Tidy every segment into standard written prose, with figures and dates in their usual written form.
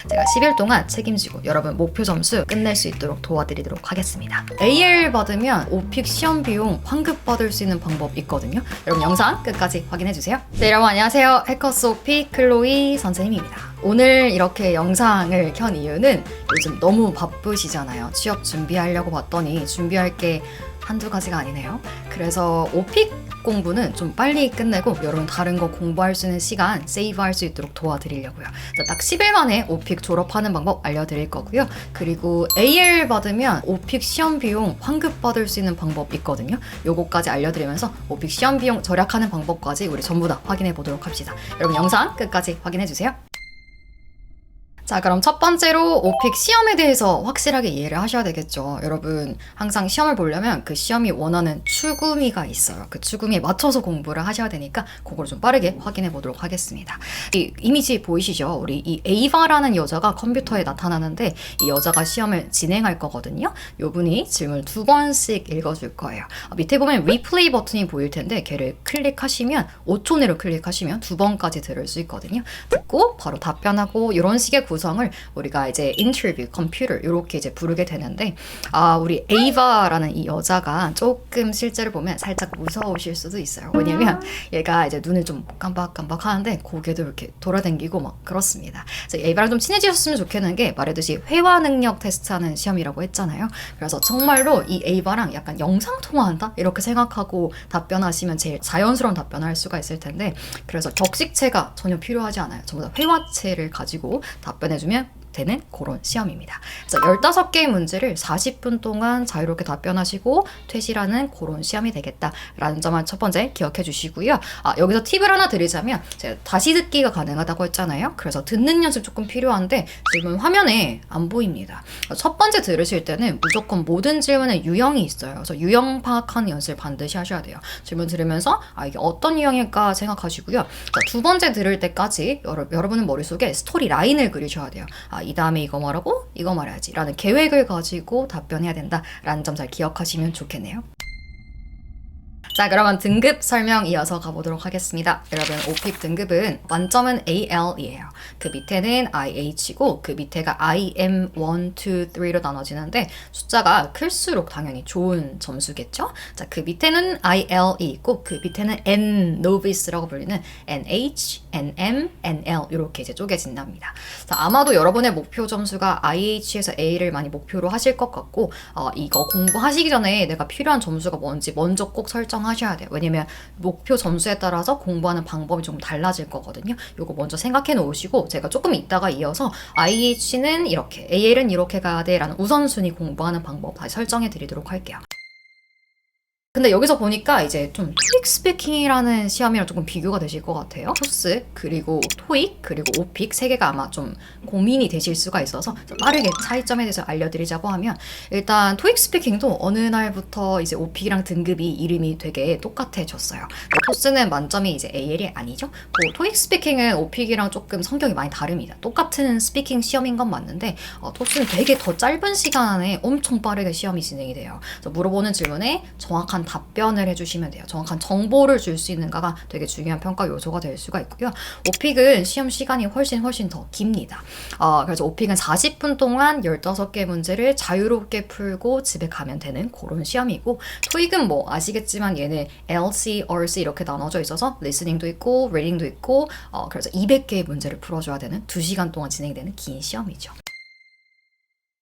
제가 10일 동안 책임지고 여러분 목표 점수 끝낼 수 있도록 도와드리도록 하겠습니다. AL 받으면 오픽 시험 비용 환급 받을 수 있는 방법 있거든요. 여러분 영상 끝까지 확인해주세요. 네, 여러분 안녕하세요. 해커스 오픽 클로이 선생님입니다. 오늘 이렇게 영상을 켠 이유는 요즘 너무 바쁘시잖아요. 취업 준비하려고 봤더니 준비할 게 한두 가지가 아니네요. 그래서 오픽 공부는 좀 빨리 끝내고 여러분 다른 거 공부할 수 있는 시간 세이브할 수 있도록 도와드리려고요. 딱 10일 만에 오픽 졸업하는 방법 알려드릴 거고요. 그리고 AL 받으면 오픽 시험 비용 환급 받을 수 있는 방법 있거든요. 요거까지 알려드리면서 오픽 시험 비용 절약하는 방법까지 우리 전부 다 확인해 보도록 합시다. 여러분 영상 끝까지 확인해 주세요. 자, 그럼 첫 번째로 오픽 시험에 대해서 확실하게 이해를 하셔야 되겠죠. 여러분 항상 시험을 보려면 그 시험이 원하는 추구미가 있어요. 그 추구미에 맞춰서 공부를 하셔야 되니까 그걸 좀 빠르게 확인해 보도록 하겠습니다. 이 이미지 보이시죠? 우리 이 에이바라는 여자가 컴퓨터에 나타나는데 이 여자가 시험을 진행할 거거든요. 요분이 질문 2번씩 읽어줄 거예요. 밑에 보면 리플레이 버튼이 보일 텐데 걔를 클릭하시면 5초 내로 클릭하시면 2번까지 들을 수 있거든요. 듣고 바로 답변하고 이런 식의 구성을 우리가 이제 인터뷰, 컴퓨터 이렇게 이제 부르게 되는데 우리 에이바라는 이 여자가 조금 실제로 보면 살짝 무서우실 수도 있어요. 왜냐면 얘가 이제 눈을 좀 깜박깜박 하는데 고개도 이렇게 돌아다니고 막 그렇습니다. 그래서 에이바랑 좀 친해지셨으면 좋겠는 게 말했듯이 회화 능력 테스트하는 시험이라고 했잖아요. 그래서 정말로 이 에이바랑 약간 영상 통화한다 이렇게 생각하고 답변하시면 제일 자연스러운 답변을 할 수가 있을 텐데 그래서 격식체가 전혀 필요하지 않아요. 전부 다 회화체를 가지고 답변해주면 되는 그런 시험입니다. 그래서 15개의 문제를 40분 동안 자유롭게 답변하시고 퇴실하는 그런 시험이 되겠다라는 점을 첫 번째 기억해 주시고요. 여기서 팁을 하나 드리자면 제가 다시 듣기가 가능하다고 했잖아요. 그래서 듣는 연습 조금 필요한데 질문 화면에 안 보입니다. 첫 번째 들으실 때는 무조건 모든 질문에 유형이 있어요. 그래서 유형 파악하는 연습을 반드시 하셔야 돼요. 질문 들으면서 이게 어떤 유형일까 생각하시고요. 두 번째 들을 때까지 여러분은 머릿속에 스토리 라인을 그리셔야 돼요. 이 다음에 이거 말하고 이거 말해야지 라는 계획을 가지고 답변해야 된다 라는 점 잘 기억하시면 좋겠네요. 자, 그러면 등급 설명 이어서 가보도록 하겠습니다. 여러분 오픽 등급은 만점은 AL이에요. 그 밑에는 IH고 그 밑에가 IM 1, 2, 3로 나눠지는데 숫자가 클수록 당연히 좋은 점수겠죠? 자, 그 밑에는 IL이 있고 그 밑에는 N Novice라고 불리는 NH, NM, NL 이렇게 이제 쪼개진답니다. 자, 아마도 여러분의 목표 점수가 IH에서 A를 많이 목표로 하실 것 같고 이거 공부하시기 전에 내가 필요한 점수가 뭔지 먼저 꼭 설정하셔야 돼요. 왜냐면 목표 점수에 따라서 공부하는 방법이 좀 달라질 거거든요. 요거 먼저 생각해 놓으시고 제가 조금 이따가 이어서 IH는 이렇게, AL은 이렇게 가야 돼 라는 우선순위 공부하는 방법 다시 설정해 드리도록 할게요. 근데 여기서 보니까 이제 좀 토익 스피킹이라는 시험이랑 조금 비교가 되실 것 같아요. 토스 그리고 토익 그리고 오픽 세 개가 아마 좀 고민이 되실 수가 있어서 빠르게 차이점에 대해서 알려드리자고 하면 일단 토익 스피킹도 어느 날부터 이제 오픽이랑 등급이 이름이 되게 똑같아졌어요. 토스는 만점이 이제 AL이 아니죠. 토익 스피킹은 오픽이랑 조금 성격이 많이 다릅니다. 똑같은 스피킹 시험인 건 맞는데 토스는 되게 더 짧은 시간 안에 엄청 빠르게 시험이 진행이 돼요. 그래서 물어보는 질문에 정확한 답변을 해주시면 돼요. 정확한 정보를 줄 수 있는가가 되게 중요한 평가 요소가 될 수가 있고요. 오픽은 시험 시간이 훨씬 더 깁니다. 그래서 오픽은 40분 동안 15개 문제를 자유롭게 풀고 집에 가면 되는 그런 시험이고 토익은 뭐 아시겠지만 얘네 LC, RC 이렇게 나눠져 있어서 리스닝도 있고 리딩도 있고 그래서 200개의 문제를 풀어줘야 되는 2시간 동안 진행되는 긴 시험이죠.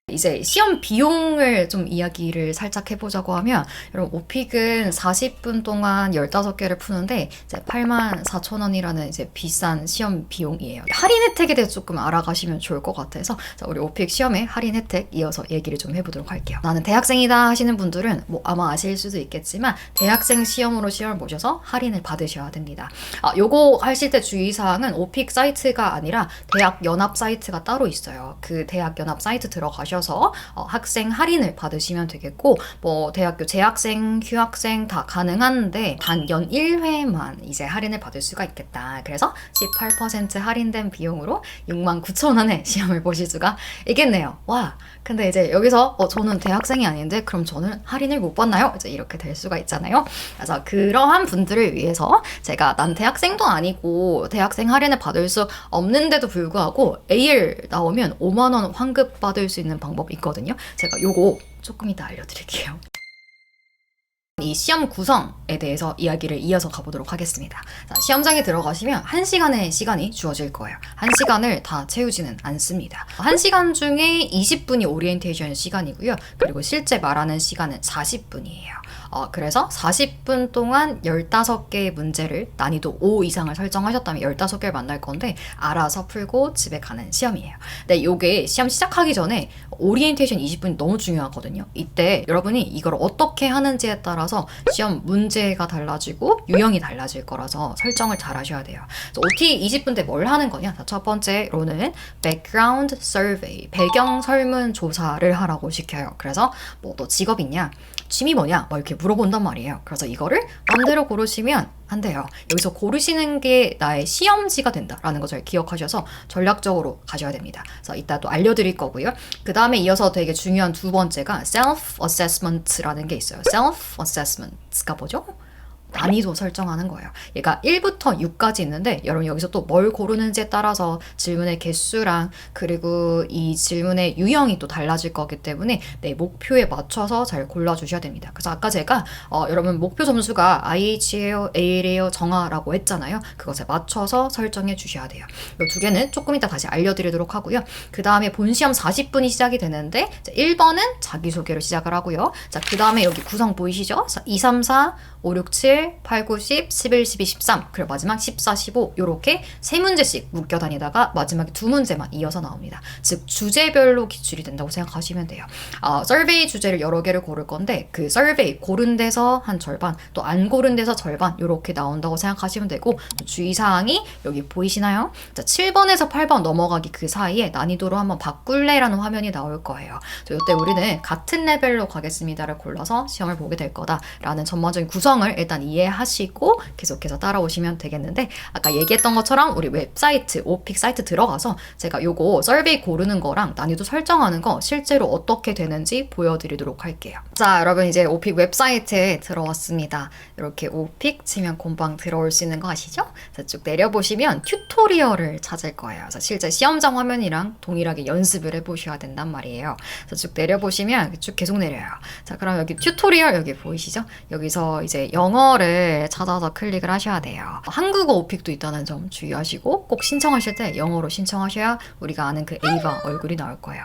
이제 시험 비용을 좀 이야기를 살짝 해보자고 하면 여러분 오픽은 40분 동안 15개를 푸는데 이제 84,000원이라는 이제 비싼 시험 비용이에요. 할인 혜택에 대해서 조금 알아가시면 좋을 것 같아서 자, 우리 오픽 시험의 할인 혜택 이어서 얘기를 좀 해보도록 할게요. 나는 대학생이다 하시는 분들은 뭐 아마 아실 수도 있겠지만 대학생 시험으로 시험을 보셔서 할인을 받으셔야 됩니다. 요거 하실 때 주의사항은 오픽 사이트가 아니라 대학 연합 사이트가 따로 있어요. 그 대학 연합 사이트 들어가셔 가셔서 학생 할인을 받으시면 되겠고, 뭐 대학교 재학생, 휴학생 다 가능한데 단 연 1회만 이제 할인을 받을 수가 있겠다. 그래서 18% 할인된 비용으로 69,000원에 시험을 보실 수가 있겠네요. 와, 근데 이제 여기서 저는 대학생이 아닌데 그럼 저는 할인을 못 받나요? 이제 이렇게 될 수가 있잖아요. 그래서 그러한 분들을 위해서 제가 난 대학생도 아니고 대학생 할인을 받을 수 없는데도 불구하고 AL 나오면 5만 원 환급 받을 수 있는 방법이 있거든요. 제가 요거 조금 이따 알려드릴게요. 이 시험 구성에 대해서 이야기를 이어서 가보도록 하겠습니다. 자, 시험장에 들어가시면 1시간의 시간이 주어질 거예요. 1시간을 다 채우지는 않습니다. 1시간 중에 20분이 오리엔테이션 시간이고요. 그리고 실제 말하는 시간은 40분이에요. 그래서 40분 동안 15개의 문제를 난이도 5 이상을 설정하셨다면 15개를 만날 건데 알아서 풀고 집에 가는 시험이에요. 근데 요게 시험 시작하기 전에 오리엔테이션 20분이 너무 중요하거든요. 이때 여러분이 이걸 어떻게 하는지에 따라서 시험 문제가 달라지고 유형이 달라질 거라서 설정을 잘 하셔야 돼요. OT 20분 때 뭘 하는 거냐? 첫 번째로는 background survey, 배경 설문 조사를 하라고 시켜요. 그래서 뭐 너 직업 있냐? 취미 뭐냐? 막 이렇게 물어본단 말이에요. 그래서 이거를 맘대로 고르시면 안 돼요. 여기서 고르시는 게 나의 시험지가 된다라는 것을 기억하셔서 전략적으로 가셔야 됩니다. 그래서 이따 또 알려드릴 거고요. 그 다음에 이어서 되게 중요한 두 번째가 self-assessment라는 게 있어요. self-assessment가 뭐죠? 난이도 설정하는 거예요. 얘가 1부터 6까지 있는데 여러분 여기서 또 뭘 고르는지에 따라서 질문의 개수랑 그리고 이 질문의 유형이 또 달라질 거기 때문에 내 목표에 맞춰서 잘 골라주셔야 됩니다. 그래서 아까 제가 여러분 목표 점수가 IH예요, AL이에요, 정하라고 했잖아요. 그것에 맞춰서 설정해 주셔야 돼요. 이 두 개는 조금 이따 다시 알려드리도록 하고요. 그 다음에 본시험 40분이 시작이 되는데 1번은 자기소개로 시작을 하고요. 자, 그 다음에 여기 구성 보이시죠? 2, 3, 4, 5, 6, 7, 8, 9, 10, 11, 12, 13 그리고 마지막 14, 15 이렇게 세 문제씩 묶여 다니다가 마지막에 두 문제만 이어서 나옵니다. 즉 주제별로 기출이 된다고 생각하시면 돼요. 서베이 주제를 여러 개를 고를 건데 그 서베이 고른 데서 한 절반 또 안 고른 데서 절반 이렇게 나온다고 생각하시면 되고 주의사항이 여기 보이시나요? 자, 7번에서 8번 넘어가기 그 사이에 난이도로 한번 바꿀래라는 화면이 나올 거예요. 이때 우리는 같은 레벨로 가겠습니다를 골라서 시험을 보게 될 거다라는 전반적인 구성을 일단 이해하시고 계속해서 따라오시면 되겠는데 아까 얘기했던 것처럼 우리 웹사이트 오픽 사이트 들어가서 제가 요거 서베이 고르는 거랑 난이도 설정하는 거 실제로 어떻게 되는지 보여드리도록 할게요. 자, 여러분 이제 오픽 웹사이트에 들어왔습니다. 이렇게 오픽 치면 금방 들어올 수 있는 거 아시죠? 쭉 내려보시면 튜토리얼을 찾을 거예요. 그래서 실제 시험장 화면이랑 동일하게 연습을 해보셔야 된단 말이에요. 그래서 쭉 내려보시면 쭉 계속 내려요. 자, 그럼 여기 튜토리얼 여기 보이시죠? 여기서 이제 영어를 찾아서 클릭을 하셔야 돼요. 한국어 오픽도 있다는 점 주의하시고 꼭 신청하실 때 영어로 신청하셔야 우리가 아는 그 에이바 얼굴이 나올 거예요.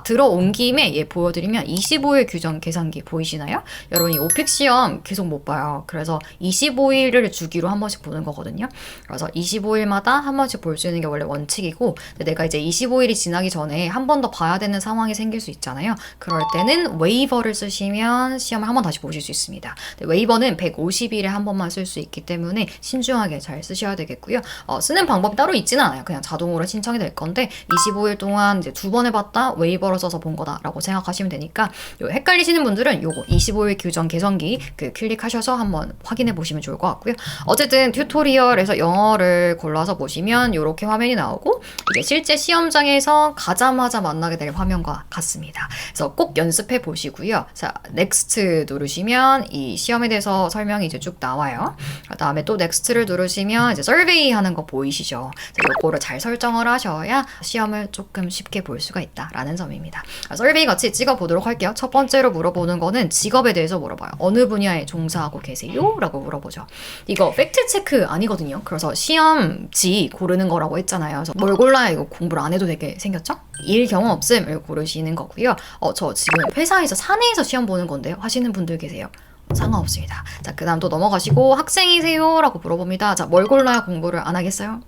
들어온 김에 얘 보여드리면 25일 규정 계산기 보이시나요? 여러분 이 오픽 시험 계속 못 봐요. 그래서 25일을 주기로 한 번씩 보는 거거든요. 그래서 25일마다 한 번씩 볼 수 있는 게 원래 원칙이고 내가 이제 25일이 지나기 전에 한 번 더 봐야 되는 상황이 생길 수 있잖아요. 그럴 때는 웨이버를 쓰시면 시험을 한 번 다시 보실 수 있습니다. 웨이버는 150일에 한 번만 쓸 수 있기 때문에 신중하게 잘 쓰셔야 되겠고요. 쓰는 방법이 따로 있지는 않아요. 그냥 자동으로 신청이 될 건데 25일 동안 이제 두 번 해봤다 웨이버를 써서 본 거다라고 생각하시면 되니까 헷갈리시는 분들은 요거 25일 규정 개선기 클릭하셔서 한번 확인해 보시면 좋을 것 같고요. 어쨌든 튜토리얼에서 영어를 골라서 보시면 이렇게 화면이 나오고 이게 실제 시험장에서 가자마자 만나게 될 화면과 같습니다. 그래서 꼭 연습해 보시고요. 자, 넥스트 누르시면 이 시험에 대해서 설명이 이제 쭉 나와요. 그 다음에 또 넥스트를 누르시면 이제 서베이 하는 거 보이시죠? 요거를 잘 설정을 하셔야 시험을 조금 쉽게 볼 수가 있다라는 점입니다. 서베이 같이 찍어보도록 할게요. 첫 번째로 물어보는 거는 직업에 대해서 물어봐요. 어느 분야에 종사하고 계세요? 라고 물어보죠. 이거 팩트 체크 아니거든요. 그래서 시험지 고르는 거라고 했잖아요. 그래서 뭘 골라야 이거 공부를 안 해도 되게 생겼죠? 일 경험 없음을 고르시는 거고요. 저 지금 회사에서 사내에서 시험 보는 건데요. 하시는 분들 계세요? 상관없습니다. 자, 그 다음 또 넘어가시고 학생이세요? 라고 물어봅니다. 자, 뭘 골라야 공부를 안 하겠어요?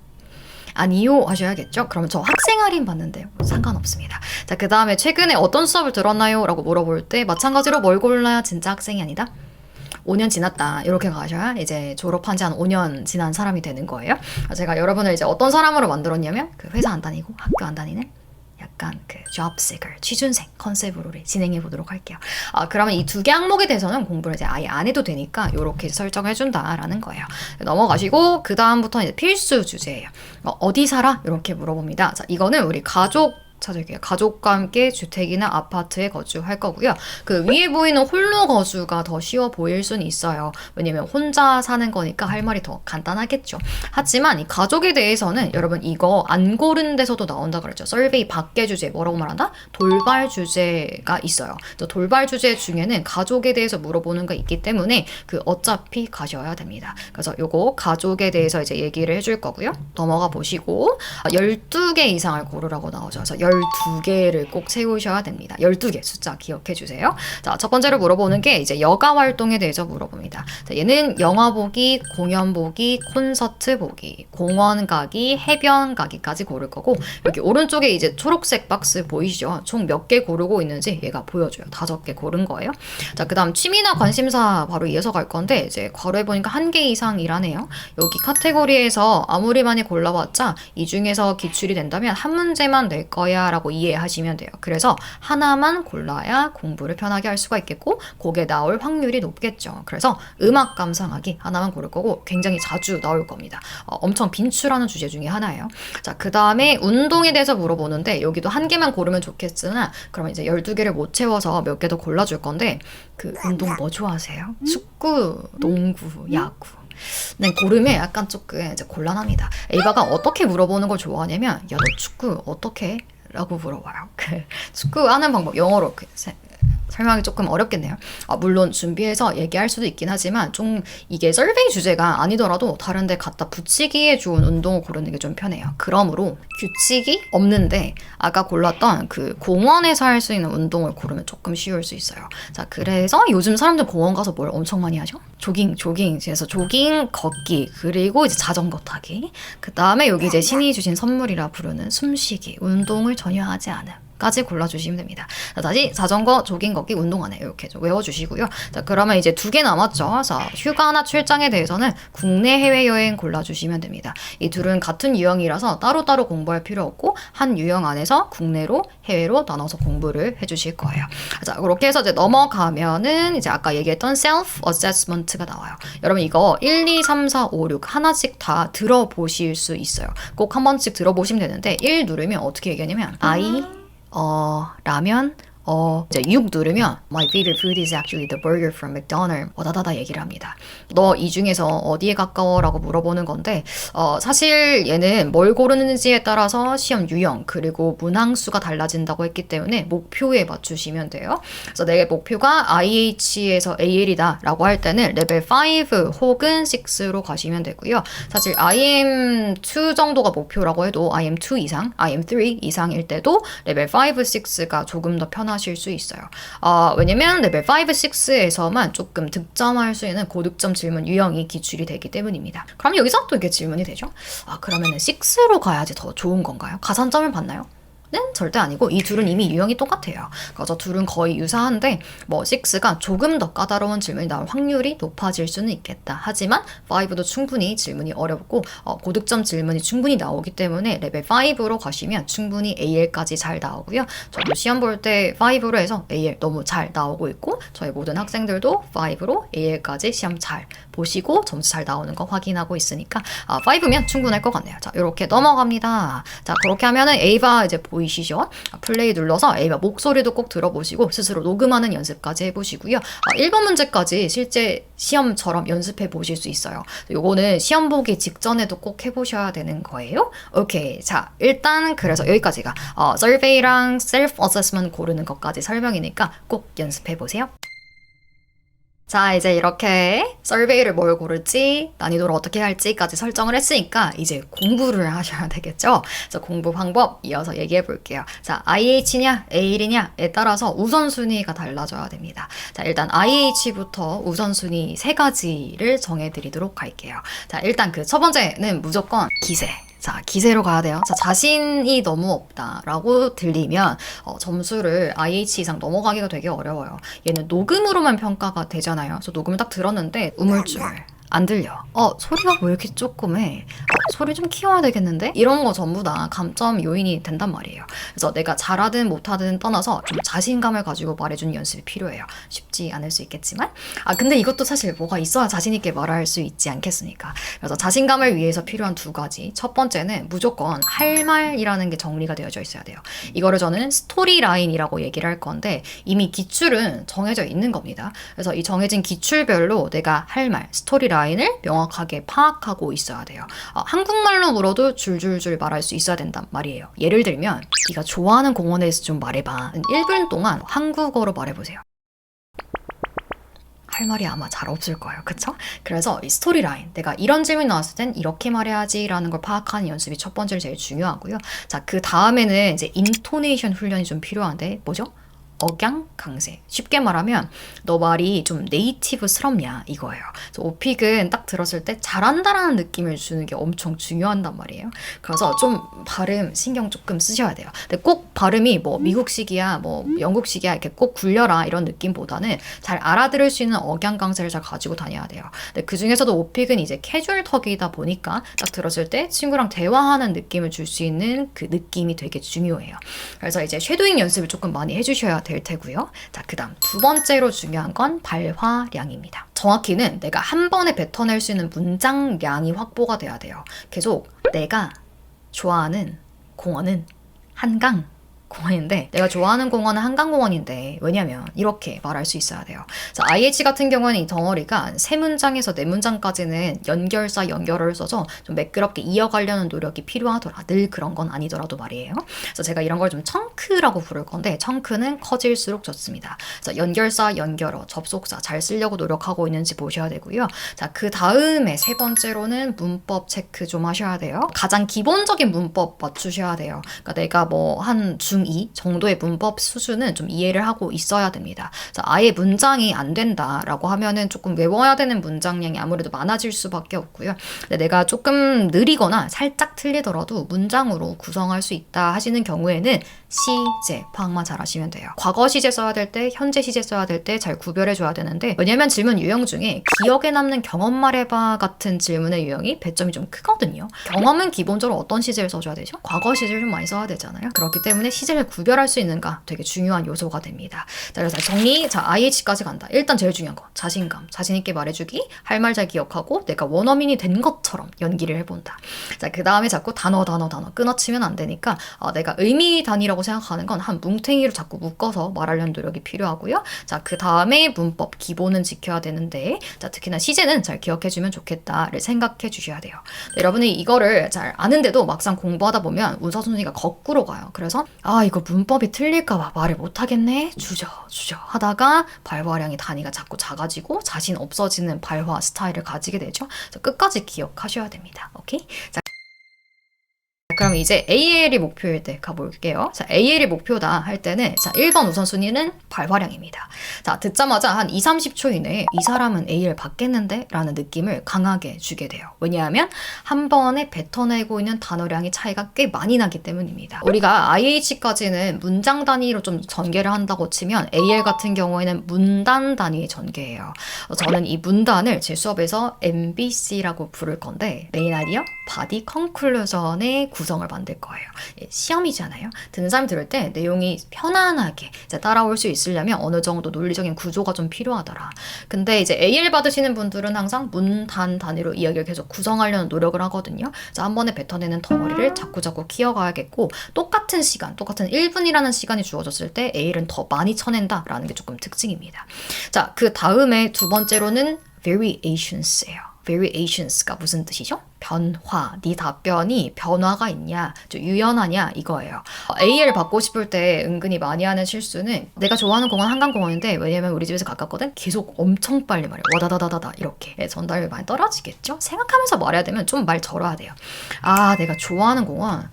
아니요 하셔야겠죠? 그러면 저 학생 할인 받는데요. 상관없습니다. 자, 그 다음에 최근에 어떤 수업을 들었나요? 라고 물어볼 때 마찬가지로 뭘 골라야 진짜 학생이 아니다? 5년 지났다 이렇게 가셔야 이제 졸업한 지 한 5년 지난 사람이 되는 거예요. 제가 여러분을 이제 어떤 사람으로 만들었냐면 그 회사 안 다니고 학교 안 다니는 약간 그 job seeker, 취준생 컨셉으로 우리 진행해 보도록 할게요. 그러면 이 두 개 항목에 대해서는 공부를 이제 아예 안 해도 되니까 이렇게 설정해 준다라는 거예요. 넘어가시고 그 다음부터 이제 필수 주제예요. 어디 살아? 이렇게 물어봅니다. 자, 이거는 우리 가족 찾을게요. 가족과 함께 주택이나 아파트에 거주할 거고요. 그 위에 보이는 홀로 거주가 더 쉬워 보일 수는 있어요. 왜냐면 혼자 사는 거니까 할 말이 더 간단하겠죠. 하지만 이 가족에 대해서는 여러분 이거 안 고른 데서도 나온다 그랬죠. 서베이 밖의 주제 뭐라고 말한다? 돌발 주제가 있어요. 돌발 주제 중에는 가족에 대해서 물어보는 거 있기 때문에 그 어차피 가셔야 됩니다. 그래서 요거 가족에 대해서 이제 얘기를 해줄 거고요. 넘어가 보시고 12개 이상을 고르라고 나오죠. 그래서 12개를 꼭 세우셔야 됩니다. 12개 숫자 기억해 주세요. 자, 첫 번째로 물어보는 게 이제 여가 활동에 대해서 물어봅니다. 자, 얘는 영화 보기, 공연 보기, 콘서트 보기, 공원 가기, 해변 가기까지 고를 거고 여기 오른쪽에 이제 초록색 박스 보이시죠? 총 몇 개 고르고 있는지 얘가 보여줘요. 5개 고른 거예요. 자, 그 다음 취미나 관심사 바로 이어서 갈 건데 이제 괄호해 보니까 1개 이상이라네요. 여기 카테고리에서 아무리 많이 골라봤자 이 중에서 기출이 된다면 한 문제만 낼 거야 라고 이해하시면 돼요. 그래서 하나만 골라야 공부를 편하게 할 수가 있겠고 그게 나올 확률이 높겠죠. 그래서 음악 감상하기 하나만 고를 거고 굉장히 자주 나올 겁니다. 엄청 빈출하는 주제 중에 하나예요. 자, 그 다음에 운동에 대해서 물어보는데 여기도 1개만 고르면 좋겠으나 그러면 이제 12개를 못 채워서 몇 개 더 골라줄 건데 그 운동 뭐 좋아하세요? 축구, 농구, 야구. 네, 고르면 약간 조금 이제 곤란합니다. 에이바가 어떻게 물어보는 걸 좋아하냐면 야, 너 축구 어떻게 해? 라고 물어봐요. 그 축구하는 방법 영어로 설명이 조금 어렵겠네요. 물론 준비해서 얘기할 수도 있긴 하지만 좀 이게 서베이 주제가 아니더라도 다른 데 갖다 붙이기에 좋은 운동을 고르는 게 좀 편해요. 그러므로 규칙이 없는데 아까 골랐던 그 공원에서 할 수 있는 운동을 고르면 조금 쉬울 수 있어요. 자, 그래서 요즘 사람들 공원 가서 뭘 엄청 많이 하죠? 조깅. 그래서 조깅, 걷기, 그리고 이제 자전거 타기. 그 다음에 여기 이제 신이 주신 선물이라 부르는 숨쉬기, 운동을 전혀 하지 않음. 까지 골라주시면 됩니다. 자, 다시 자전거, 조깅, 걷기, 운동하네 이렇게 좀 외워주시고요. 자, 그러면 이제 2개 남았죠. 자, 휴가나 출장에 대해서는 국내 해외여행 골라주시면 됩니다. 이 둘은 같은 유형이라서 따로따로 공부할 필요 없고 한 유형 안에서 국내로 해외로 나눠서 공부를 해주실 거예요. 자, 그렇게 해서 이제 넘어가면은 이제 아까 얘기했던 self assessment가 나와요. 여러분 이거 1, 2, 3, 4, 5, 6 하나씩 다 들어보실 수 있어요. 꼭 한 번씩 들어보시면 되는데 1 누르면 어떻게 얘기하냐면 라면, 이제 6 누르면 My favorite food is actually the burger from McDonald's. 다다다 얘기를 합니다. 너 이 중에서 어디에 가까워? 라고 물어보는 건데 사실 얘는 뭘 고르는지에 따라서 시험 유형 그리고 문항수가 달라진다고 했기 때문에 목표에 맞추시면 돼요. 그래서 내 목표가 IH에서 AL이다 라고 할 때는 레벨 5 혹은 6로 가시면 되고요. 사실 IM2 정도가 목표라고 해도 IM2 이상, IM3 이상일 때도 레벨 5, 6가 조금 더 편하실 수 있어요. 왜냐면 레벨 5, 6에서만 조금 득점할 수 있는 고득점 질문 유형이 기출이 되기 때문입니다. 그럼 여기서 또 이게 질문이 되죠? 그러면은 6로 가야지 더 좋은 건가요? 가산점을 받나요? 는 절대 아니고 이 둘은 이미 유형이 똑같아요. 그래서 둘은 거의 유사한데 뭐 6가 조금 더 까다로운 질문이 나올 확률이 높아질 수는 있겠다. 하지만 5도 충분히 질문이 어렵고 고득점 질문이 충분히 나오기 때문에 레벨 5로 가시면 충분히 AL까지 잘 나오고요. 저도 시험 볼 때 5로 해서 AL 너무 잘 나오고 있고 저희 모든 학생들도 5로 AL까지 시험 잘 보시고 점수 잘 나오는 거 확인하고 있으니까 5면 충분할 것 같네요. 자, 이렇게 넘어갑니다. 자, 그렇게 하면은 에이바 이제 보이시죠? 플레이 눌러서 에이바 목소리도 꼭 들어보시고 스스로 녹음하는 연습까지 해보시고요. 1번 문제까지 실제 시험처럼 연습해 보실 수 있어요. 요거는 시험 보기 직전에도 꼭 해보셔야 되는 거예요. 오케이. 자, 일단 그래서 여기까지가 서베이랑 셀프 어세스먼트 고르는 것까지 설명이니까 꼭 연습해 보세요. 자, 이제 이렇게 서베이를 뭘 고를지, 난이도를 어떻게 할지까지 설정을 했으니까 이제 공부를 하셔야 되겠죠? 그래서 공부 방법 이어서 얘기해 볼게요. 자, IH냐, AL이냐에 따라서 우선순위가 달라져야 됩니다. 자, 일단 IH부터 우선순위 3가지를 정해드리도록 할게요. 자, 일단 그 첫 번째는 무조건 기세. 자, 기세로 가야 돼요. 자, 자신이 너무 없다라고 들리면 점수를 IH 이상 넘어가기가 되게 어려워요. 얘는 녹음으로만 평가가 되잖아요. 그래서 녹음을 딱 들었는데 우물쭈물 안 들려. 소리가 왜 이렇게 조그매? 소리 좀 키워야 되겠는데? 이런 거 전부 다 감점 요인이 된단 말이에요. 그래서 내가 잘하든 못하든 떠나서 좀 자신감을 가지고 말해주는 연습이 필요해요. 쉽지 않을 수 있겠지만. 근데 이것도 사실 뭐가 있어야 자신있게 말할 수 있지 않겠습니까? 그래서 자신감을 위해서 필요한 두 가지. 첫 번째는 무조건 할 말이라는 게 정리가 되어져 있어야 돼요. 이거를 저는 스토리 라인이라고 얘기를 할 건데 이미 기출은 정해져 있는 겁니다. 그래서 이 정해진 기출별로 내가 할 말, 스토리 라인을 명확하게 파악하고 있어야 돼요. 한국말로 물어도 줄줄줄 말할 수 있어야 된단 말이에요. 예를 들면 네가 좋아하는 공원에 대해서 좀 말해봐. 1분 동안 한국어로 말해보세요. 할 말이 아마 잘 없을 거예요. 그쵸? 그래서 이 스토리 라인, 내가 이런 질문이 나왔을 땐 이렇게 말해야지 라는 걸 파악하는 연습이 첫 번째로 제일 중요하고요. 자, 그 다음에는 이제 인토네이션 훈련이 좀 필요한데 뭐죠? 억양강세. 쉽게 말하면 너 말이 좀 네이티브스럽냐 이거예요. 그래서 오픽은 딱 들었을 때 잘한다라는 느낌을 주는 게 엄청 중요한단 말이에요. 그래서 좀 발음 신경 조금 쓰셔야 돼요. 근데 꼭 발음이 뭐 미국식이야 뭐 영국식이야 이렇게 꼭 굴려라 이런 느낌보다는 잘 알아들을 수 있는 억양강세를 잘 가지고 다녀야 돼요. 근데 그 중에서도 오픽은 이제 캐주얼 턱이다 보니까 딱 들었을 때 친구랑 대화하는 느낌을 줄 수 있는 그 느낌이 되게 중요해요. 그래서 이제 쉐도잉 연습을 조금 많이 해주셔야 될 테고요. 자, 그 다음 두 번째로 중요한 건 발화량입니다. 정확히는 내가 한 번에 뱉어낼 수 있는 문장량이 확보가 돼야 돼요. 계속 내가 좋아하는 공원은 한강 공원인데 내가 좋아하는 공원은 한강공원인데 왜냐면 이렇게 말할 수 있어야 돼요. 자, IH 같은 경우는 이 덩어리가 세 문장에서 네 문장까지는 연결사 연결어를 써서 좀 매끄럽게 이어가려는 노력이 필요하더라. 늘 그런 건 아니더라도 말이에요. 그래서 제가 이런 걸 좀 청크라고 부를 건데 청크는 커질수록 좋습니다. 그래서 연결사, 연결어, 접속사 잘 쓰려고 노력하고 있는지 보셔야 되고요. 자, 그 다음에 세 번째로는 문법 체크 좀 하셔야 돼요. 가장 기본적인 문법 맞추셔야 돼요. 그러니까 내가 뭐 한 중2 정도의 문법 수준은 좀 이해를 하고 있어야 됩니다. 자, 아예 문장이 안 된다라고 하면은 조금 외워야 되는 문장량이 아무래도 많아질 수밖에 없고요. 근데 내가 조금 느리거나 살짝 틀리더라도 문장으로 구성할 수 있다 하시는 경우에는 시제 파악만 잘 하시면 돼요. 과거 시제 써야 될 때, 현재 시제 써야 될 때 잘 구별해 줘야 되는데 왜냐면 질문 유형 중에 기억에 남는 경험 말해봐 같은 질문의 유형이 배점이 좀 크거든요. 경험은 기본적으로 어떤 시제를 써줘야 되죠? 과거 시제를 좀 많이 써야 되잖아요. 그렇기 때문에 시제를 구별할 수 있는가 되게 중요한 요소가 됩니다. 자, 그래서 정리, 자, IH까지 간다. 일단 제일 중요한 거, 자신감. 자신있게 말해주기, 할 말 잘 기억하고 내가 원어민이 된 것처럼 연기를 해본다. 자, 그 다음에 자꾸 단어 끊어치면 안 되니까 내가 의미 단위라고 생각하는 건 한 뭉탱이로 자꾸 묶어서 말하려는 노력이 필요하고요. 자, 그 다음에 문법 기본은 지켜야 되는데 자, 특히나 시제는 잘 기억해주면 좋겠다를 생각해 주셔야 돼요. 네, 여러분이 이거를 잘 아는데도 막상 공부하다 보면 우선순위가 거꾸로 가요. 그래서 이거 문법이 틀릴까봐 말을 못하겠네? 주저 하다가 발화량이 단위가 자꾸 작아지고 자신 없어지는 발화 스타일을 가지게 되죠. 그래서 끝까지 기억하셔야 됩니다. 오케이? 자, 그럼 이제 AL이 목표일 때 가볼게요. 자, AL이 목표다 할 때는 자, 1번 우선순위는 발화량입니다. 자, 듣자마자 한 2-30초 이내에 이 사람은 AL 받겠는데? 라는 느낌을 강하게 주게 돼요. 왜냐하면 한 번에 뱉어내고 있는 단어량의 차이가 꽤 많이 나기 때문입니다. 우리가 IH까지는 문장 단위로 좀 전개를 한다고 치면 AL 같은 경우에는 문단 단위의 전개예요. 저는 이 문단을 제 수업에서 MBC라고 부를 건데 메인 아이디어, 바디, 컨클루전의 구성을 만들 거예요. 시험이잖아요. 듣는 사람이 들을 때 내용이 편안하게 따라올 수 있으려면 어느 정도 논리적인 구조가 좀 필요하더라. 근데 이제 AL 받으시는 분들은 항상 문단 단위로 이야기를 계속 구성하려는 노력을 하거든요. 자, 한 번에 뱉어내는 덩어리를 자꾸 키워가야겠고 똑같은 시간, 똑같은 1분이라는 시간이 주어졌을 때 AL은 더 많이 쳐낸다라는 게 조금 특징입니다. 자, 그 다음에 두 번째로는 variations예요. variations가 무슨 뜻이죠? 변화, 네 답변이 변화가 있냐, 좀 유연하냐 이거예요. AL 받고 싶을 때 은근히 많이 하는 실수는 내가 좋아하는 공원 한강공원인데 왜냐면 우리 집에서 가깝거든? 계속 엄청 빨리 말해. 와다다다다다 이렇게 전달이 많이 떨어지겠죠? 생각하면서 말해야 되면 좀 말 절어야 돼요. 내가 좋아하는 공원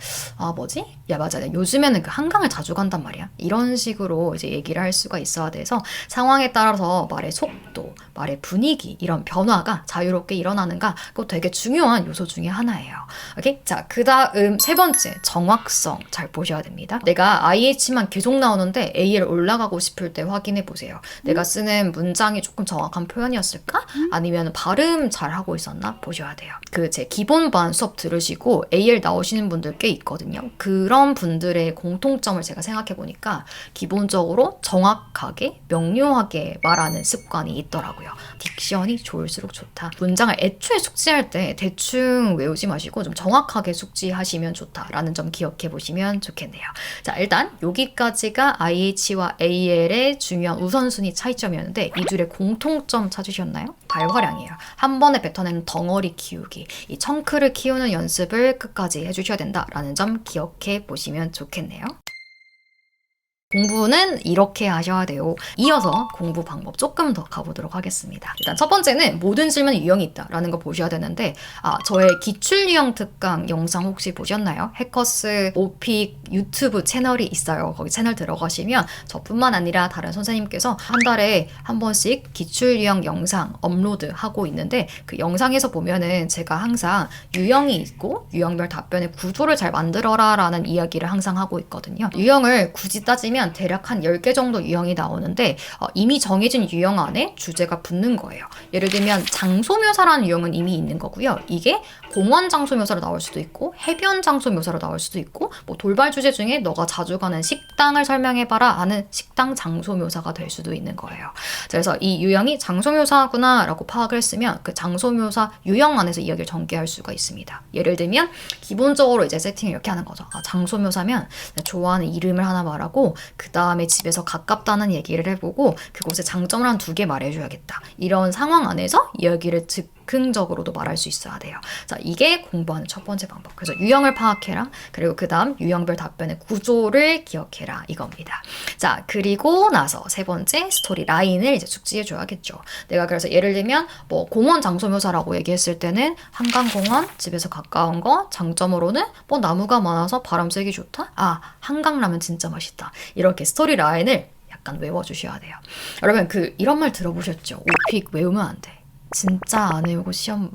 뭐지? 야 맞아, 요즘에는 그 한강을 자주 간단 말이야. 이런 식으로 이제 얘기를 할 수가 있어야 돼서 상황에 따라서 말의 속도, 말의 분위기 이런 변화가 자유롭게 일어나는가 그거 되게 중요한 요소 요소 중에 하나예요. 오케이? 자, 그 다음 세 번째, 정확성 잘 보셔야 됩니다. 내가 IH만 계속 나오는데 AL 올라가고 싶을 때 확인해 보세요. 내가 쓰는 문장이 조금 정확한 표현이었을까? 아니면 발음 잘 하고 있었나? 보셔야 돼요. 그 제 기본반 수업 들으시고 AL 나오시는 분들 꽤 있거든요. 그런 분들의 공통점을 제가 생각해 보니까 기본적으로 정확하게 명료하게 말하는 습관이 있더라고요. 딕션이 좋을수록 좋다. 문장을 애초에 숙지할 때 대충 외우지 마시고 좀 정확하게 숙지하시면 좋다라는 점 기억해 보시면 좋겠네요. 자, 일단 여기까지가 IH와 AL의 중요한 우선순위 차이점이었는데 이 둘의 공통점 찾으셨나요? 발화량이에요. 한 번에 뱉어내는 덩어리 키우기. 이 청크를 키우는 연습을 끝까지 해주셔야 된다라는 점 기억해 보시면 좋겠네요. 공부는 이렇게 하셔야 돼요. 이어서 공부 방법 조금 더 가보도록 하겠습니다. 일단 첫 번째는 모든 질문에 유형이 있다라는 거 보셔야 되는데 저의 기출 유형 특강 영상 혹시 보셨나요? 해커스 오픽 유튜브 채널이 있어요. 거기 채널 들어가시면 저뿐만 아니라 다른 선생님께서 한 달에 한 번씩 기출 유형 영상 업로드하고 있는데 그 영상에서 보면은 제가 항상 유형이 있고 유형별 답변의 구조를 잘 만들어라 라는 이야기를 항상 하고 있거든요. 유형을 굳이 따지면 대략 한 10개 정도 유형이 나오는데 이미 정해진 유형 안에 주제가 붙는 거예요. 예를 들면 장소묘사라는 유형은 이미 있는 거고요. 이게 공원 장소묘사로 나올 수도 있고 해변 장소묘사로 나올 수도 있고 뭐 돌발 주제 중에 너가 자주 가는 식당을 설명해봐라 하는 식당 장소묘사가 될 수도 있는 거예요. 그래서 이 유형이 장소묘사구나 라고 파악을 했으면 그 장소묘사 유형 안에서 이야기를 전개할 수가 있습니다. 예를 들면 기본적으로 이제 세팅을 이렇게 하는 거죠. 장소묘사면 좋아하는 이름을 하나 말하고 그 다음에 집에서 가깝다는 얘기를 해보고 그곳의 장점을 한 2개 말해줘야겠다. 이런 상황 안에서 이야기를 즉흥적으로도 말할 수 있어야 돼요. 자, 이게 공부하는 첫 번째 방법. 그래서 유형을 파악해라. 그리고 그 다음 유형별 답변의 구조를 기억해라. 이겁니다. 자, 그리고 나서 세 번째 스토리 라인을 이제 숙지해줘야겠죠. 내가 그래서 예를 들면 뭐 공원 장소묘사라고 얘기했을 때는 한강공원, 집에서 가까운 거, 장점으로는 뭐 나무가 많아서 바람 쐬기 좋다? 한강라면 진짜 맛있다. 이렇게 스토리 라인을 약간 외워주셔야 돼요. 여러분 이런 말 들어보셨죠? 오픽 외우면 안 돼. 진짜 안 외우고 시험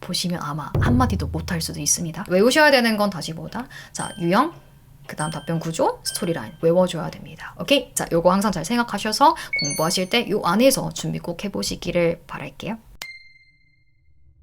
보시면 아마 한마디도 못할 수도 있습니다. 외우셔야 되는 건 다시 뭐다? 자, 유형, 그 다음 답변 구조, 스토리라인 외워줘야 됩니다. 오케이? 자, 요거 항상 잘 생각하셔서 공부하실 때 요 안에서 준비 꼭 해보시기를 바랄게요.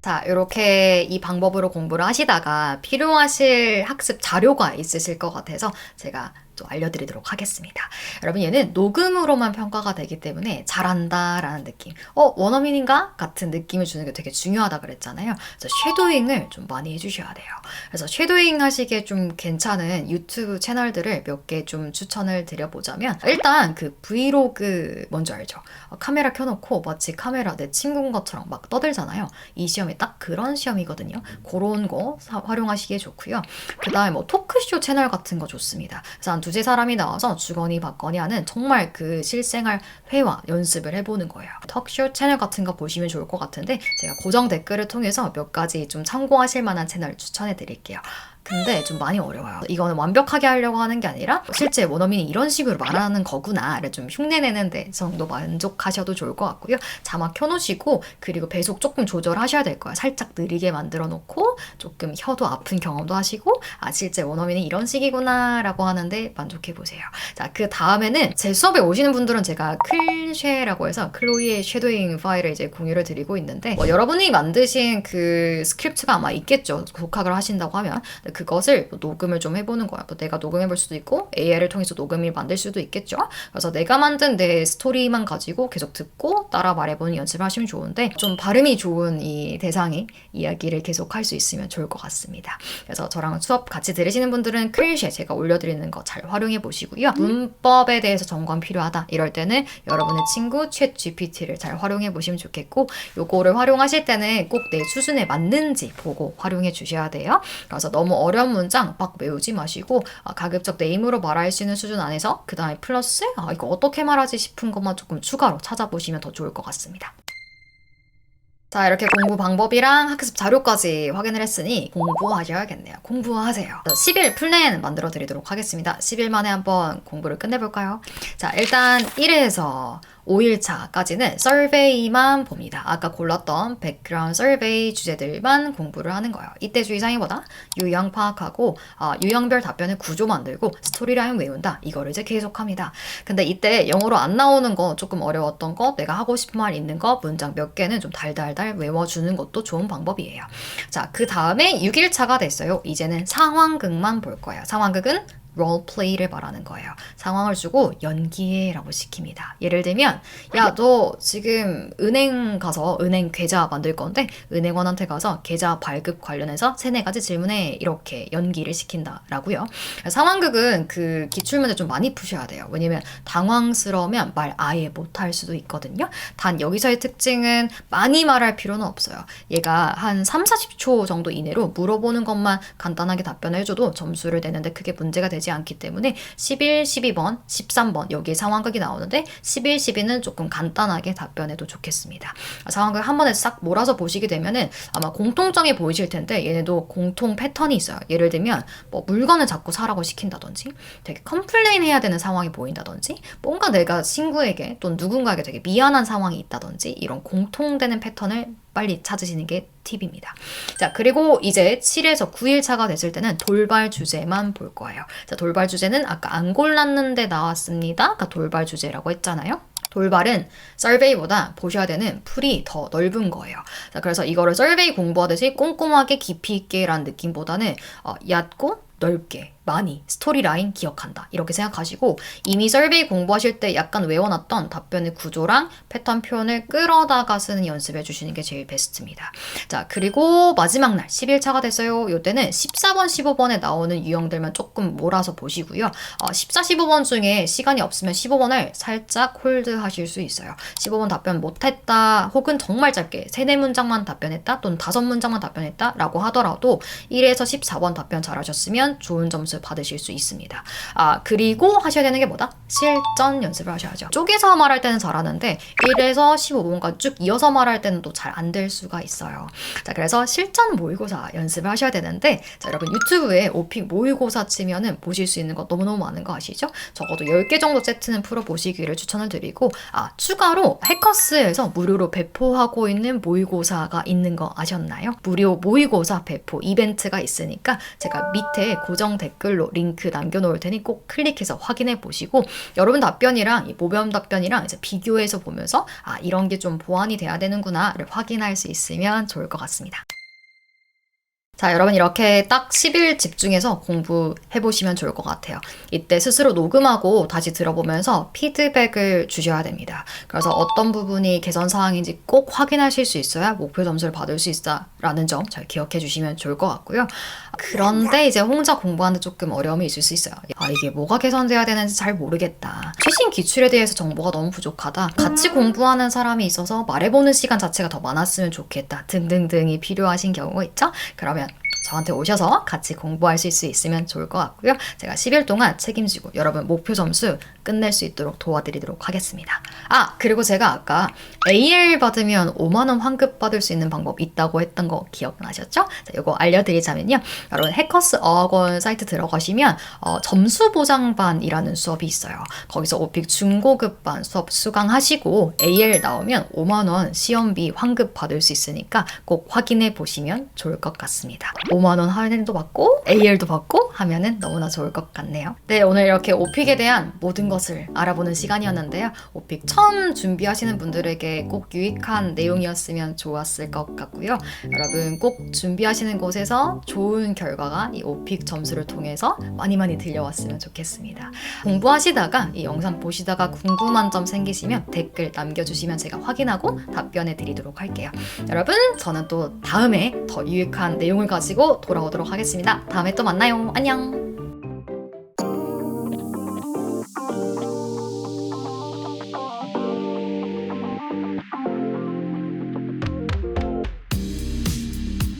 자, 이렇게 이 방법으로 공부를 하시다가 필요하실 학습 자료가 있으실 것 같아서 제가 또 알려드리도록 하겠습니다. 여러분 얘는 녹음으로만 평가가 되기 때문에 잘한다 라는 느낌, 원어민인가? 같은 느낌을 주는 게 되게 중요하다 그랬잖아요. 그래서 쉐도잉을 좀 많이 해주셔야 돼요. 그래서 쉐도잉 하시기에 좀 괜찮은 유튜브 채널들을 몇 개 좀 추천을 드려보자면 일단 그 브이로그 뭔지 알죠? 카메라 켜놓고 마치 카메라 내 친구인 것처럼 막 떠들잖아요. 이 시험이 딱 그런 시험이거든요. 그런 거 활용하시기에 좋고요. 그 다음에 뭐 토크쇼 채널 같은 거 좋습니다. 그래서 한 2-3사람이 나와서 주거니 받거니 하는 정말 그 실생활 회화 연습을 해보는 거예요. 톡쇼 채널 같은 거 보시면 좋을 것 같은데 제가 고정 댓글을 통해서 몇 가지 좀 참고하실 만한 채널 추천해 드릴게요. 근데 좀 많이 어려워요. 이거는 완벽하게 하려고 하는 게 아니라 실제 원어민이 이런 식으로 말하는 거구나를 좀 흉내내는 데 정도 만족하셔도 좋을 것 같고요. 자막 켜놓으시고 그리고 배속 조금 조절하셔야 될 거예요. 살짝 느리게 만들어 놓고 조금 혀도 아픈 경험도 하시고 실제 원어민이 이런 식이구나 라고 하는데 만족해보세요. 자, 그 다음에는 제 수업에 오시는 분들은 제가 클쉐라고 해서 클로이의 쉐도잉 파일을 이제 공유를 드리고 있는데 여러분이 만드신 그 스크립트가 아마 있겠죠. 독학을 하신다고 하면 그것을 녹음을 좀 해보는 거야. 내가 녹음해볼 수도 있고 AI를 통해서 녹음을 만들 수도 있겠죠. 그래서 내가 만든 내 스토리만 가지고 계속 듣고 따라 말해보는 연습을 하시면 좋은데 좀 발음이 좋은 이 대상이 이야기를 계속 할 수 있으면 좋을 것 같습니다. 그래서 저랑 수업 같이 들으시는 분들은 클리셰 제가 올려드리는 거 잘 활용해 보시고요. 문법에 대해서 점검 필요하다 이럴 때는 여러분의 친구 챗 GPT를 잘 활용해 보시면 좋겠고 요거를 활용하실 때는 꼭 내 수준에 맞는지 보고 활용해 주셔야 돼요. 그래서 너무 어려운 문장 막 외우지 마시고 가급적 내 힘으로 말할 수 있는 수준 안에서 그 다음에 플러스 이거 어떻게 말하지 싶은 것만 조금 추가로 찾아보시면 더 좋을 것 같습니다. 자, 이렇게 공부 방법이랑 학습 자료까지 확인을 했으니 공부하셔야겠네요. 공부하세요. 10일 플랜 만들어 드리도록 하겠습니다. 10일 만에 한번 공부를 끝내볼까요? 자, 일단 1회에서 5일차까지는 서베이만 봅니다. 아까 골랐던 백그라운드 서베이 주제들만 공부를 하는 거예요. 이때 주의사항보다 유형 파악하고 유형별 답변의 구조 만들고 스토리라인 외운다. 이거를 이제 계속합니다. 근데 이때 영어로 안 나오는 거 조금 어려웠던 거 내가 하고 싶은 말 있는 거 문장 몇 개는 좀 달달달 외워주는 것도 좋은 방법이에요. 자, 그 다음에 6일차가 됐어요. 이제는 상황극만 볼 거예요. 상황극은 롤플레이를 말하는 거예요. 상황을 주고 연기해라고 시킵니다. 예를 들면 야, 너 지금 은행 가서 은행 계좌 만들 건데 은행원한테 가서 계좌 발급 관련해서 3-4가지 질문해. 이렇게 연기를 시킨다라고요. 상황극은 그 기출문제 좀 많이 푸셔야 돼요. 왜냐면 당황스러우면 말 아예 못할 수도 있거든요. 단 여기서의 특징은 많이 말할 필요는 없어요. 얘가 한 3-40초 정도 이내로 물어보는 것만 간단하게 답변을 해줘도 점수를 내는데 크게 문제가 되지 않기 때문에 11, 12번, 13번 여기에 상황극이 나오는데 11, 12는 조금 간단하게 답변해도 좋겠습니다. 상황극 한 번에 싹 몰아서 보시게 되면은 아마 공통점이 보이실 텐데 얘네도 공통 패턴이 있어요. 예를 들면 뭐 물건을 자꾸 사라고 시킨다든지 되게 컴플레인 해야 되는 상황이 보인다든지 뭔가 내가 친구에게 또 누군가에게 되게 미안한 상황이 있다든지 이런 공통되는 패턴을 빨리 찾으시는 게 팁입니다. 자, 그리고 이제 7에서 9일차가 됐을 때는 돌발 주제만 볼 거예요. 자, 돌발 주제는 아까 안 골랐는데 나왔습니다. 아까 돌발 주제라고 했잖아요. 돌발은 서베이보다 보셔야 되는 풀이 더 넓은 거예요. 자, 그래서 이거를 서베이 공부하듯이 꼼꼼하게 깊이 있게 라는 느낌보다는 얕고 넓게 많이 스토리라인 기억한다 이렇게 생각하시고 이미 서베이 공부하실 때 약간 외워놨던 답변의 구조랑 패턴 표현을 끌어다가 쓰는 연습해 주시는 게 제일 베스트입니다. 자, 그리고 마지막 날 10일차가 됐어요. 이때는 14번, 15번에 나오는 유형들만 조금 몰아서 보시고요. 14, 15번 중에 시간이 없으면 15번을 살짝 홀드 하실 수 있어요. 15번 답변 못했다 혹은 정말 짧게 3-4문장만 답변했다 또는 5문장만 답변했다 라고 하더라도 1에서 14번 답변 잘하셨으면 좋은 점수 받으실 수 있습니다. 그리고 하셔야 되는 게 뭐다? 실전 연습을 하셔야죠. 쪼개서 말할 때는 잘하는데 1에서 15번까지 쭉 이어서 말할 때는 또 잘 안 될 수가 있어요. 자, 그래서 실전 모의고사 연습을 하셔야 되는데 자, 여러분 유튜브에 오픽 모의고사 치면은 보실 수 있는 거 너무너무 많은 거 아시죠? 적어도 10개 정도 세트는 풀어보시기를 추천을 드리고 추가로 해커스에서 무료로 배포하고 있는 모의고사가 있는 거 아셨나요? 무료 모의고사 배포 이벤트가 있으니까 제가 밑에 고정 댓글로 링크 남겨놓을 테니 꼭 클릭해서 확인해 보시고 여러분 답변이랑 이 모범 답변이랑 이제 비교해서 보면서 이런 게 좀 보완이 돼야 되는구나를 확인할 수 있으면 좋을 것 같습니다. 자, 여러분 이렇게 딱 10일 집중해서 공부해보시면 좋을 것 같아요. 이때 스스로 녹음하고 다시 들어보면서 피드백을 주셔야 됩니다. 그래서 어떤 부분이 개선사항인지 꼭 확인하실 수 있어야 목표 점수를 받을 수 있다라는 점 잘 기억해 주시면 좋을 것 같고요. 그런데 이제 혼자 공부하는데 조금 어려움이 있을 수 있어요. 이게 뭐가 개선돼야 되는지 잘 모르겠다. 최신 기출에 대해서 정보가 너무 부족하다. 같이 공부하는 사람이 있어서 말해보는 시간 자체가 더 많았으면 좋겠다. 등등등이 필요하신 경우 있죠? 그러면 저한테 오셔서 같이 공부하실 수 있으면 좋을 것 같고요. 제가 10일 동안 책임지고 여러분 목표 점수 끝낼 수 있도록 도와드리도록 하겠습니다. 그리고 제가 아까 AL 받으면 5만 원 환급 받을 수 있는 방법 있다고 했던 거 기억나셨죠? 자, 이거 알려드리자면요. 여러분 해커스 어학원 사이트 들어가시면 점수 보장반이라는 수업이 있어요. 거기서 오픽 중고급반 수업 수강하시고 AL 나오면 5만 원 시험비 환급 받을 수 있으니까 꼭 확인해 보시면 좋을 것 같습니다. 5만 원 할인도 받고 AL도 받고 하면은 너무나 좋을 것 같네요. 네, 오늘 이렇게 오픽에 대한 모든 것을 알아보는 시간이었는데요. 오픽 처음 준비하시는 분들에게 꼭 유익한 내용이었으면 좋았을 것 같고요. 여러분 꼭 준비하시는 곳에서 좋은 결과가 이 오픽 점수를 통해서 많이 들려왔으면 좋겠습니다. 공부하시다가 이 영상 보시다가 궁금한 점 생기시면 댓글 남겨주시면 제가 확인하고 답변해 드리도록 할게요. 여러분 저는 또 다음에 더 유익한 내용을 가지고 돌아오도록 하겠습니다. 다음에 또 만나요. 안녕.